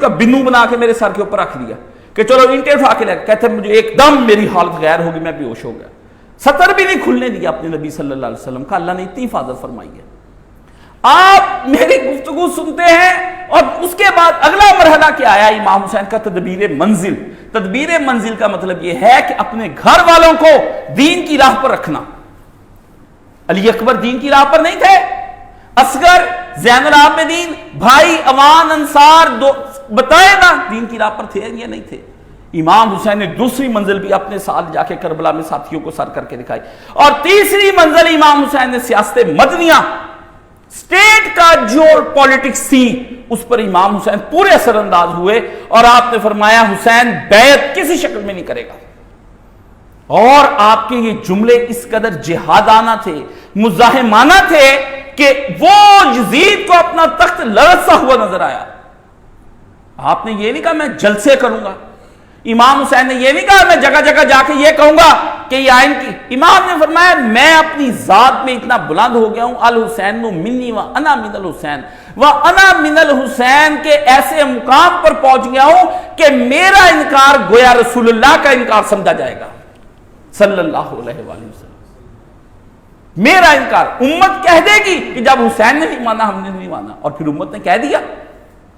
کا بنو بنا کے میرے سر کے اوپر رکھ دیا کہ چلو اینٹیں اٹھا کے لے. کہتے مجھے ایک دم میری حالت غیر ہوگی, میں بے ہوش ہو گیا. سطر بھی نہیں کھلنے دیا اپنے نبی صلی اللہ علیہ وسلم کا. اللہ نے اتنی حفاظت فرمائی ہے. آپ میری گفتگو سنتے ہیں اور اس کے بعد اگلا مرحلہ کیا آیا امام حسین کا, تدبیر منزل. تدبیر منزل کا مطلب یہ ہے کہ اپنے گھر والوں کو دین کی راہ پر رکھنا. علی اکبر دین کی راہ پر نہیں تھے, اصغر, زین العابدین, بھائی اوان, انصار, بتائے نا دین کی راہ پر تھے یا نہیں تھے. امام حسین نے دوسری منزل بھی اپنے ساتھ جا کے کربلا میں ساتھیوں کو سر کر کے دکھائی. اور تیسری منزل امام حسین نے سیاست مدنیہ, اسٹیٹ کا جو پولیٹکس تھی اس پر امام حسین پورے اثر انداز ہوئے. اور آپ نے فرمایا حسین بیعت کسی شکل میں نہیں کرے گا. اور آپ کے یہ جملے اس قدر جہادانہ تھے, مزاحمانہ تھے کہ وہ یزید کو اپنا تخت لرزتا ہوا نظر آیا. آپ نے یہ نہیں کہا میں جلسے کروں گا, امام حسین نے یہ نہیں کہا میں جگہ جگہ جا کے یہ کہوں گا کہ یہ آئین کی. امام نے فرمایا میں اپنی ذات میں اتنا بلند ہو گیا ہوں, الحسین منی و انا من الحسین و انا من الحسین کے ایسے مقام پر پہنچ گیا ہوں کہ میرا انکار گویا رسول اللہ کا انکار سمجھا جائے گا صلی اللہ علیہ وآلہ وسلم. میرا انکار امت کہہ دے گی کہ جب حسین نے نہیں مانا ہم نے نہیں مانا. اور پھر امت نے کہہ دیا,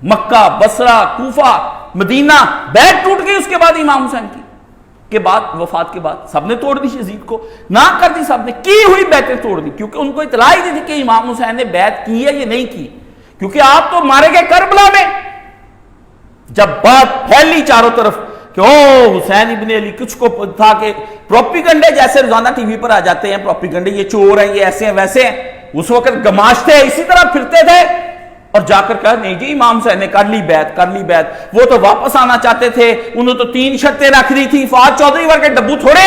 مکہ, بصرہ, کوفہ, مدینہ, بیعت ٹوٹ گئی اس کے بعد امام حسین کے بعد, وفات کے بعد سب نے توڑ دی یزید کو, نہ کر دی سب نے, کی ہوئی بیعتیں توڑ دی. کیونکہ ان کو اطلاع ہی نہیں تھی کہ امام حسین نے بیعت کی ہے یا نہیں کی. کیونکہ آپ تو مارے گئے کربلا میں. جب بات پھیلی چاروں طرف کہ او حسین ابن علی, کچھ کو تھا کہ پروپیگنڈے جیسے روزانہ ٹی وی پر آ جاتے ہیں پروپیگنڈے, یہ چور ہیں, یہ ایسے ہیں ویسے ہیں. اس وقت گماشتے اسی طرح پھرتے تھے اور جا کر کہا نہیں جی امام حسین نے کر لی بیعت, کر لی بیعت. وہ تو واپس آنا چاہتے تھے, انہوں تو 3 شرطیں رکھ دی تھی. فؤاد چودھری ور کے ڈبو تھوڑے,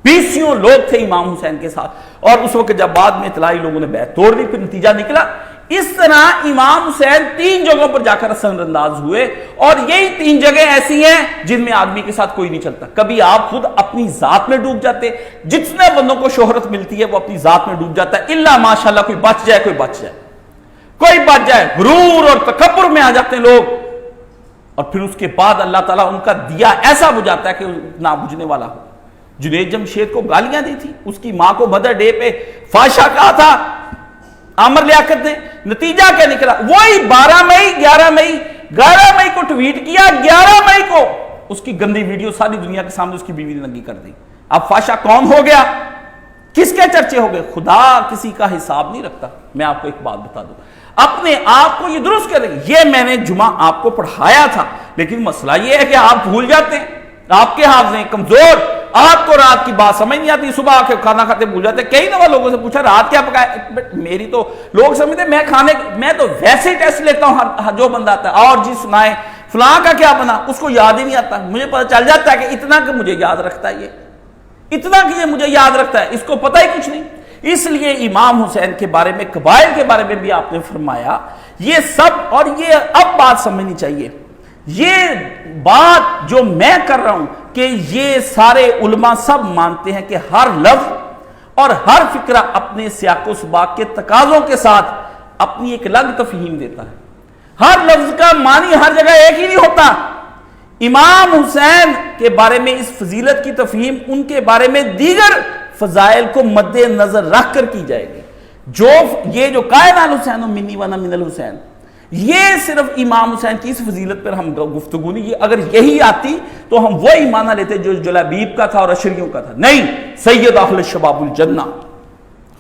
20 لوگ تھے امام حسین کے ساتھ. اور اس وقت جب بعد میں اطلاعی لوگوں نے بیعت توڑ دی, پھر نتیجہ نکلا. اس طرح امام حسین 3 جگہوں پر جا کر اثر انداز ہوئے. اور یہی 3 جگہیں ایسی ہیں جن میں آدمی کے ساتھ کوئی نہیں چلتا. کبھی آپ خود اپنی ذات میں ڈوب جاتے, جتنے بندوں کو شہرت ملتی ہے وہ اپنی ذات میں ڈوب جاتا ہے, الا ماشاءاللہ کوئی بچ جائے, کوئی بچ جائے, کوئی بچ جائے. غرور اور تکبر میں آ جاتے ہیں لوگ, اور پھر اس کے بعد اللہ تعالیٰ ان کا دیا ایسا بجھاتا ہے کہ نہ بجھنے والا ہو. جنید جمشید کو گالیاں دی تھی, اس کی ماں کو مدر ڈے پہ فاشا کہا تھا عامر لیاقت نے. نتیجہ کیا نکلا, وہی 12 مئی 11 مئی کو ٹویٹ کیا. 11 مئی کو اس کی گندی ویڈیو ساری دنیا کے سامنے اس کی بیوی نے ننگی کر دی. اب فاشا کون ہو گیا, کس کے چرچے ہو گئے؟ خدا کسی کا حساب نہیں رکھتا. میں آپ کو ایک بات بتا دوں, اپنے آپ کو یہ درست کریں. یہ میں نے جمعہ آپ کو پڑھایا تھا, لیکن مسئلہ یہ ہے کہ آپ بھول جاتے ہیں, آپ کے حافظے کمزور, آپ کو رات کی بات سمجھ نہیں آتی, صبح کے کھانا کھاتے بھول جاتے. کئی دفعہ لوگوں سے پوچھا رات کیا پکایا, میری تو لوگ سمجھتے میں تو ویسے ہی ٹیسٹ لیتا ہوں جو بندہ آتا ہے, اور جی سنائے فلاں کا کیا بنا, اس کو یاد ہی نہیں آتا. مجھے پتہ چل جاتا ہے کہ اتنا کہ مجھے یاد رکھتا ہے, یہ اتنا کہ یہ مجھے یاد رکھتا ہے, اس کو پتہ ہی کچھ نہیں. اس لیے امام حسین کے بارے میں, قبائل کے بارے میں بھی آپ نے فرمایا یہ سب. اور یہ اب بات سمجھنی چاہیے, یہ بات جو میں کر رہا ہوں کہ یہ سارے علماء سب مانتے ہیں کہ ہر لفظ اور ہر فکرہ اپنے سیاق و سباق کے تقاضوں کے ساتھ اپنی ایک الگ تفہیم دیتا ہے. ہر لفظ کا معنی ہر جگہ ایک ہی نہیں ہوتا. امام حسین کے بارے میں اس فضیلت کی تفہیم ان کے بارے میں دیگر فضائل کو مد نظر رکھ کر کی جائے گی. یہ جو قائل الحسین منی و انا من الحسین, یہ صرف امام حسین کی اس فضیلت پر ہم گفتگو نہیں. اگر یہی آتی تو ہم وہی معنی لیتے جو جلابیب کا تھا اور اشریوں کا تھا. نہیں, سید اہل شباب الجنہ,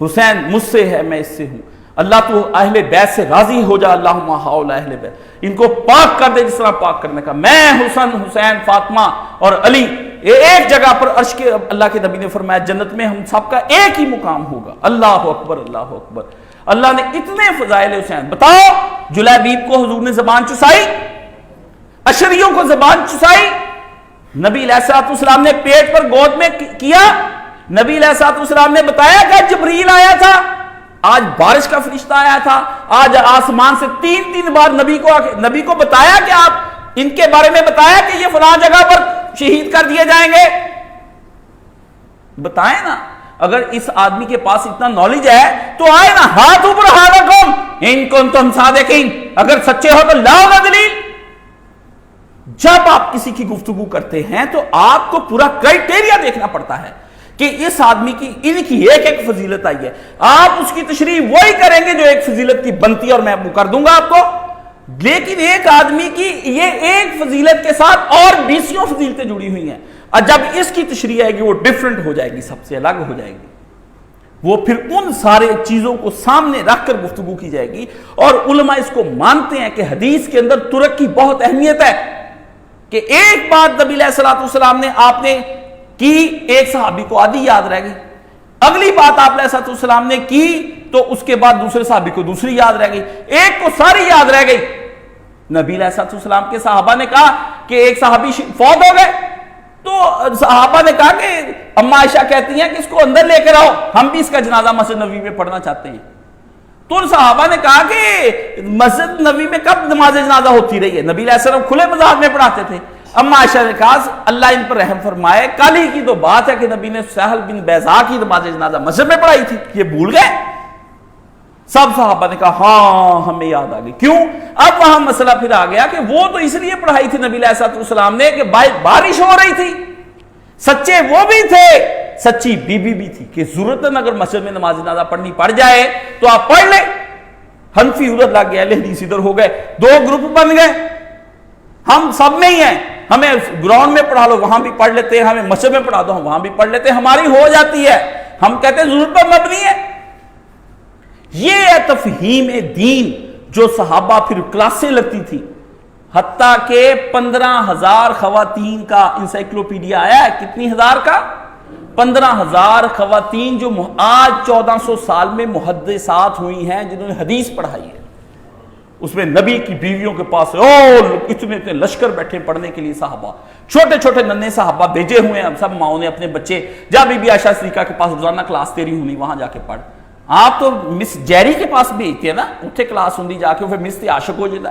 حسین مجھ سے ہے میں اس سے ہوں. اللہ تو اہل بیت سے راضی ہو جا, اللہم ہؤلاء اہل بیت, ان کو پاک کر دے جس طرح پاک کرنے کا. میں حسین فاطمہ اور علی ایک جگہ پر عرش کے, اللہ کے نبی نے فرمایا جنت میں ہم سب کا ایک ہی مقام ہوگا. اللہ اکبر, اللہ اکبر. اللہ نے اتنے فضائل حسین. بتاؤ جلابیب کو حضور نے زبان چسائی, اشریوں کو زبان چسائی, نبی علیہ الصلوۃ والسلام نے پیٹ پر گود میں کیا, نبی علیہ الصلوۃ والسلام نے بتایا کہ جبریل آیا تھا, آج بارش کا فرشتہ آیا تھا, آج آسمان سے 3 بار نبی کو بتایا کہ آپ ان کے بارے میں بتایا کہ یہ فلاں جگہ پر شہید کر دیے جائیں گے. بتائیں نا. اگر اس آدمی کے پاس اتنا نالج ہے تو آئے نا، ہاتھ اوپر حالکم ان کنتم صادقین، اگر سچے ہو تو لاؤ نا دلیل۔ جب آپ کسی کی گفتگو کرتے ہیں تو آپ کو پورا کرائٹیریا دیکھنا پڑتا ہے کہ اس آدمی کی ان کی ایک ایک فضیلت آئی ہے، آپ اس کی تشریح وہی کریں گے جو ایک فضیلت کی بنتی ہے، اور میں وہ کر دوں گا آپ کو۔ لیکن ایک آدمی کی یہ ایک فضیلت کے ساتھ اور 20 فضیلتیں جڑی ہوئی ہیں، اور جب اس کی تشریح آئے گی وہ ڈیفرنٹ ہو جائے گی، سب سے الگ ہو جائے گی، وہ پھر ان سارے چیزوں کو سامنے رکھ کر گفتگو کی جائے گی۔ اور علماء اس کو مانتے ہیں کہ حدیث کے اندر ترک کی بہت اہمیت ہے، کہ ایک بات نبی علیہ الصلوۃ والسلام نے آپ نے کی، ایک صحابی کو آدھی یاد رہ گئی، اگلی بات آپ علیہ الصلوۃ والسلام نے کی تو اس کے بعد دوسرے صحابی کو دوسری یاد رہ گئی، ایک کو ساری یاد رہ گئی۔ نبی علیہ الصلوۃ والسلام کے صحابہ نے کہا کہ ایک صحابی فوت ہو گئے، تو صحابہ نے کہا کہ اما عائشہ کہتی ہیں کہ اس کو اندر لے کر آؤ، ہم بھی اس کا جنازہ مسجد نبوی میں پڑھنا چاہتے ہیں۔ تو ان صحابہ نے کہا کہ مسجد نبوی میں کب نماز جنازہ ہوتی رہی ہے؟ نبی علیہ السلام کھلے مزار میں پڑھاتے تھے۔ اما عائشہ نے کہا اللہ ان پر رحم فرمائے، کل ہی کی تو بات ہے کہ نبی نے سہل بن بیضاء کی نماز جنازہ مسجد میں پڑھائی تھی، یہ بھول گئے؟ سب صحابہ نے کہا ہاں ہمیں یاد آ گئی۔ کیوں؟ اب وہاں مسئلہ پھر آ گیا کہ وہ تو اس لیے پڑھائی تھی نبی علیہ السلام نے کہ بارش ہو رہی تھی، سچے وہ بھی تھے، سچی بی بی بھی تھی، کہ ضرورتاً اگر مسجد میں نماز جنازہ پڑھنی پڑ جائے تو آپ پڑھ لیں۔ حنفی ادھر لگ گیا، اہل حدیث ادھر ہو گئے، دو گروپ بن گئے، ہم سب میں ہی ہیں، ہمیں گراؤنڈ میں پڑھا لو وہاں بھی پڑھ لیتے ہیں، ہمیں مسجد میں پڑھا دو ہم وہاں بھی پڑھ لیتے ہیں، ہماری ہو جاتی ہے، ہم کہتے ہیں ضرورت پر مبنی ہے۔ یہ ہے تفہیم دین جو صحابہ پھر کلاسیں لگتی تھی، حتیٰ کہ 15,000 خواتین کا انسائکلوپیڈیا آیا ہے، کتنی ہزار کا؟ 15,000 خواتین جو آج 1400 سال میں محدثات ہوئی ہیں، جنہوں نے حدیث پڑھائی ہے۔ اس میں نبی کی بیویوں کے پاس اتنے اتنے لشکر بیٹھے پڑھنے کے لیے، صحابہ چھوٹے چھوٹے ننھے صحابہ بھیجے ہوئے ہیں، سب ماؤں نے اپنے بچے، جا بی بی عائشہ صدیقہ کے پاس روزانہ کلاس تیری ہونی، وہاں جا کے پڑھ۔ آپ تو مس جیری کے پاس بھیجتے ہیں نا، اتنے کلاس ہوندی جا کے، پھر مس تے عاشق ہو جاتا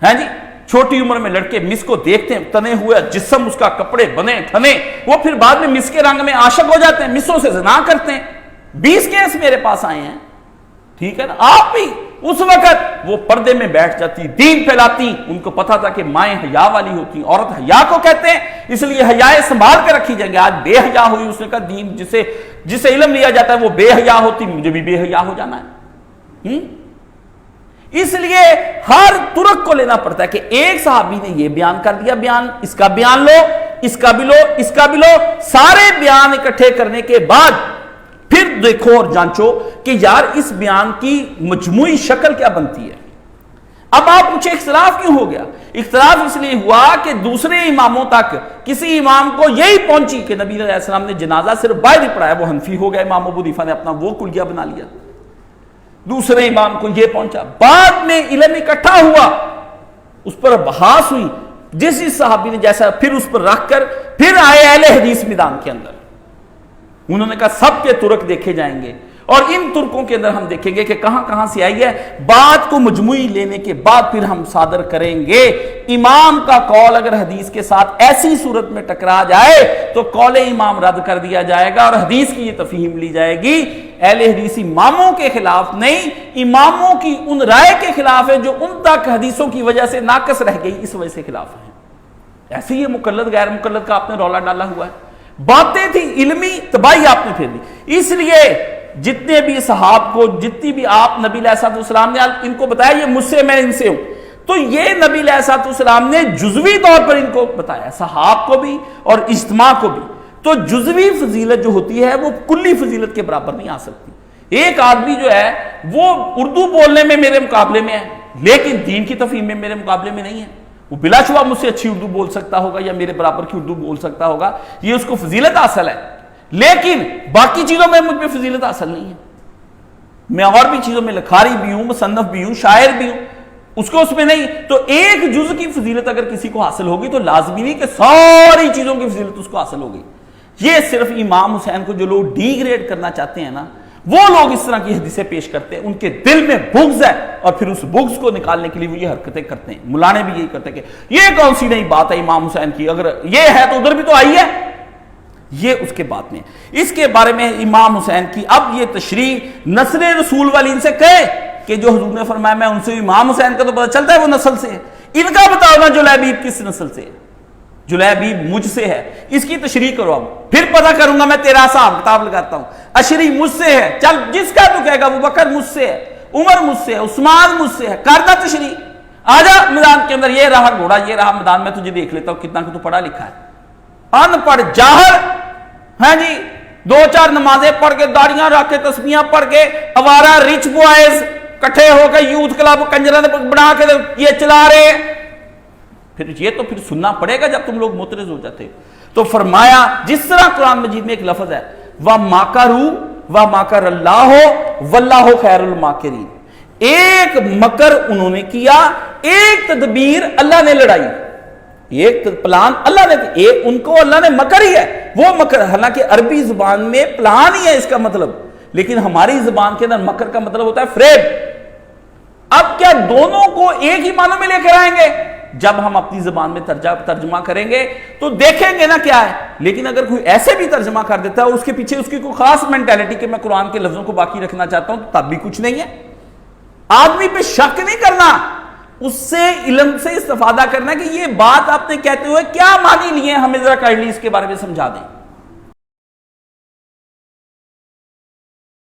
ہے جی۔ چھوٹی عمر میں لڑکے مس کو دیکھتے ہیں، تنے ہوئے جسم، اس کا کپڑے بنے ٹھنے، وہ پھر بعد میں مس کے رنگ میں عاشق ہو جاتے ہیں، مسوں سے زنا کرتے ہیں۔ 20 کیس میرے پاس آئے ہیں، ٹھیک ہے نا۔ آپ بھی اس وقت وہ پردے میں بیٹھ جاتی، دین پھیلاتی، ان کو پتا تھا کہ مائیں حیا والی ہوتی، عورت حیا کو کہتے ہیں، اس لیے حیائے سنبھال کے رکھی جائیں گے۔ آج بے حیا ہوئی، اس نے کہا دین جسے علم لیا جاتا ہے وہ بے حیا ہوتی، مجھے بھی بے حیا ہو جانا ہے۔ اس لیے ہر ترک کو لینا پڑتا ہے کہ ایک صحابی نے یہ بیان کر دیا، بیان اس کا بیان لو، اس کا بھی لو، اس کا بھی لو، سارے بیان اکٹھے کرنے کے بعد پھر دیکھو اور جانچو کہ یار اس بیان کی مجموعی شکل کیا بنتی ہے۔ اب آپ پوچھے اختلاف کیوں ہو گیا؟ اختلاف اس لیے ہوا کہ دوسرے اماموں تک کسی امام کو یہی پہنچی کہ نبی علیہ السلام نے جنازہ صرف باہر ہی پڑھایا، وہ حنفی ہو گیا، امام ابو حنیفہ نے اپنا وہ کلیہ بنا لیا۔ دوسرے امام کو یہ پہنچا، بعد میں علم اکٹھا ہوا، اس پر بحث ہوئی، جس صحابی نے جیسا پھر اس پر رکھ کر پھر آئے اہل حدیث میدان کے اندر، انہوں نے کہا سب کے ترک دیکھے جائیں گے، اور ان ترکوں کے اندر ہم دیکھیں گے کہ کہاں کہاں سے آئی ہے۔ بات کو مجموعی لینے کے بعد پھر ہم صادر کریں گے، امام کا قول اگر حدیث کے ساتھ ایسی صورت میں ٹکرا جائے تو قول امام رد کر دیا جائے گا، اور حدیث کی یہ تفہیم لی جائے گی۔ اہل حدیث اماموں کے خلاف نہیں، اماموں کی ان رائے کے خلاف ہے جو ان تک حدیثوں کی وجہ سے ناقص رہ گئی، اس وجہ سے خلاف ہے۔ ایسے یہ مقلد غیر مقلد کا آپ نے رولا ڈالا ہوا ہے، باتیں تھی علمی تباہی آپ نے پھیر دی۔ اس لیے جتنے بھی صحاب کو، جتنی بھی آپ نبی علیہ السلام نے ان کو بتایا یہ مجھ سے، میں ان سے ہوں، تو یہ نبی علیہ السلام نے جزوی طور پر ان کو بتایا، صحاب کو بھی اور اجتماع کو بھی۔ تو جزوی فضیلت جو ہوتی ہے وہ کلی فضیلت کے برابر نہیں آ سکتی۔ ایک آدمی جو ہے وہ اردو بولنے میں میرے مقابلے میں ہے، لیکن دین کی تفہیم میں میرے مقابلے میں نہیں ہے، وہ بلا شبہ مجھ سے اچھی اردو بول سکتا ہوگا یا میرے برابر کی اردو بول سکتا ہوگا، یہ اس کو فضیلت حاصل ہے، لیکن باقی چیزوں میں مجھ میں فضیلت حاصل نہیں ہے۔ میں اور بھی چیزوں میں لکھاری بھی ہوں، مصنف بھی ہوں، شاعر بھی ہوں، اس کو اس میں نہیں۔ تو ایک جز کی فضیلت اگر کسی کو حاصل ہوگی تو لازمی نہیں کہ ساری چیزوں کی فضیلت اس کو حاصل ہوگی۔ یہ صرف امام حسین کو جو لوگ ڈی گریڈ کرنا چاہتے ہیں نا، وہ لوگ اس طرح کی حدیثیں پیش کرتے ہیں، ان کے دل میں بغض ہے، اور پھر اس بغض کو نکالنے کے لیے وہ یہ حرکتیں کرتے ہیں۔ مولانے بھی یہی کرتے ہیں کہ یہ کون سی نئی بات ہے امام حسین کی، اگر یہ ہے تو ادھر بھی تو آئی ہے۔ یہ اس کے بعد میں اس کے بارے میں امام حسین کی اب یہ تشریح نسل رسول والی ان سے کہے کہ جو حضور نے فرمایا میں ان سے امام حسین کا تو پتہ چلتا ہے وہ نسل سے ہے، ان کا بتاؤ نا جلیبیب کس نسل سے ہے؟ جلیبیب مجھ سے ہے، اس کی تشریح کرو، اب پھر پتہ کروں گا، میں تیرا حساب کتاب لگاتا ہوں۔ اشری مجھ سے ہے، چل جس کا تو کہے گا، ابو بکر مجھ سے ہے، عمر مجھ سے ہے، عثمان مجھ سے ہے، کرنا تشریح، آجا میدان کے اندر، یہ رہا گھوڑا، یہ رہا میدان، میں تجھے دیکھ لیتا ہوں کتنا کہ تو پڑھا لکھا ہے، ان پڑھ جاہل، ہاں جی، 2-4 نمازیں پڑھ کے، داڑیاں رکھ کے، تسبیحاں پڑھ کے، اوارا ریچ بوائز کٹھے ہو کے یوتھ کلب کنجرہ بنا کے یہ چلا رہے، پھر یہ تو پھر سننا پڑے گا جب تم لوگ معترض ہو جاتے ہو۔ تو فرمایا جس طرح قرآن مجید میں ایک لفظ ہے وَمَاكَرُوا وَمَاكَرَ اللَّهُ وَاللَّهُ خَيْرُ الْمَاكِرِينَ، ایک مکر انہوں نے کیا، ایک تدبیر اللہ نے لڑائی، ایک پلان اللہ نے، ایک ان کو اللہ نے مکر ہی ہے وہ مکر، حالانکہ عربی زبان میں پلان ہی ہے اس کا مطلب، لیکن ہماری زبان کے اندر مکر کا مطلب ہوتا ہے فریب۔ اب کیا دونوں کو ایک ہی معنوں میں لے کر آئیں گے؟ جب ہم اپنی زبان میں ترجمہ کریں گے تو دیکھیں گے نا کیا ہے، لیکن اگر کوئی ایسے بھی ترجمہ کر دیتا ہے اس کے پیچھے اس کی کوئی خاص مینٹیلٹی کہ میں قرآن کے لفظوں کو باقی رکھنا چاہتا ہوں، تو تب بھی کچھ نہیں ہے۔ آدمی پہ شک نہیں کرنا، اس سے علم سے استفادہ کرنا کہ یہ بات آپ نے کہتے ہوئے کیا معنی لیے، ہمیں ذرا کائنڈلی اس کے بارے میں سمجھا دیں۔